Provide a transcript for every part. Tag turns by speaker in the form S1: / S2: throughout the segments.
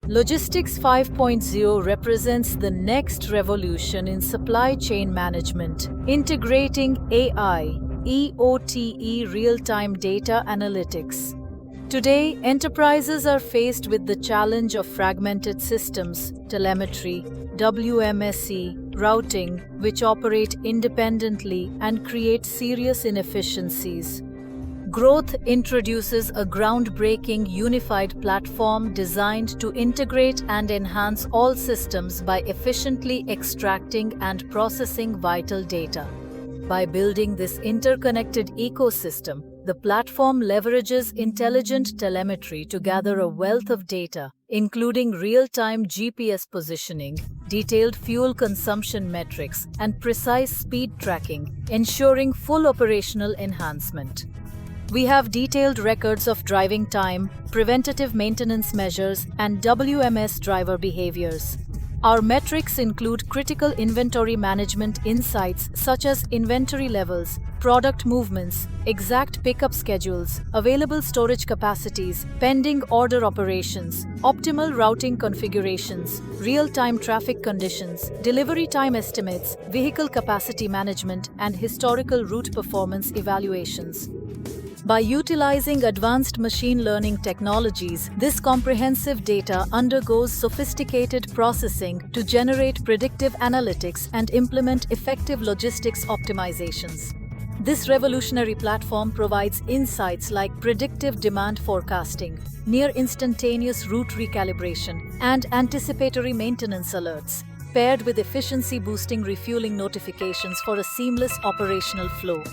S1: Logistics 5.0 represents the next revolution in supply chain management, integrating AI, EOTE real-time data analytics. Today, enterprises are faced with the challenge of fragmented systems, telemetry, WMSE, routing, which operate independently and create serious inefficiencies. Growth introduces a groundbreaking unified platform designed to integrate and enhance all systems by efficiently extracting and processing vital data. By building this interconnected ecosystem, the platform leverages intelligent telemetry to gather a wealth of data, including real-time GPS positioning, detailed fuel consumption metrics, and precise speed tracking, ensuring full operational enhancement. We have detailed records of driving time, preventative maintenance measures, and WMS driver behaviors. Our metrics include critical inventory management insights such as inventory levels, product movements, exact pickup schedules, available storage capacities, pending order operations, optimal routing configurations, real-time traffic conditions, delivery time estimates, vehicle capacity management, and historical route performance evaluations. By utilizing advanced machine learning technologies, this comprehensive data undergoes sophisticated processing to generate predictive analytics and implement effective logistics optimizations. This revolutionary platform provides insights like predictive demand forecasting, near-instantaneous route recalibration, and anticipatory maintenance alerts, paired with efficiency-boosting refueling notifications for a seamless operational flow.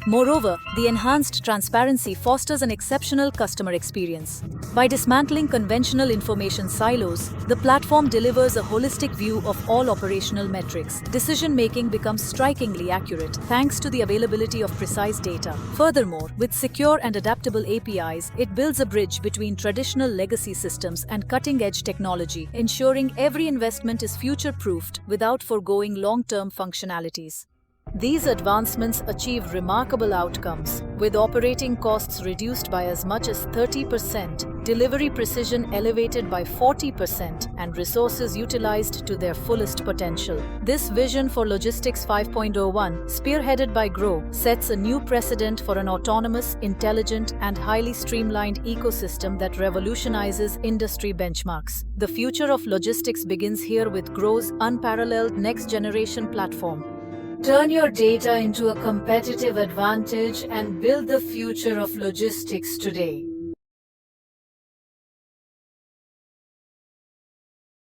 S1: Moreover, the enhanced transparency fosters an exceptional customer experience. By dismantling conventional information silos, the platform delivers a holistic view of all operational metrics. Decision-making becomes strikingly accurate thanks to the availability of precise data. Furthermore, with secure and adaptable APIs, it builds a bridge between traditional legacy systems and cutting-edge technology, ensuring every investment is future-proofed without foregoing long-term functionalities. These advancements achieve remarkable outcomes, with operating costs reduced by as much as 30%, delivery precision elevated by 40%, and resources utilized to their fullest potential. This vision for Logistics 5.01, spearheaded by Grow, sets a new precedent for an autonomous, intelligent, and highly streamlined ecosystem that revolutionizes industry benchmarks. The future of logistics begins here with Grow's unparalleled next-generation platform. Turn your data into a competitive advantage and build the future of logistics today.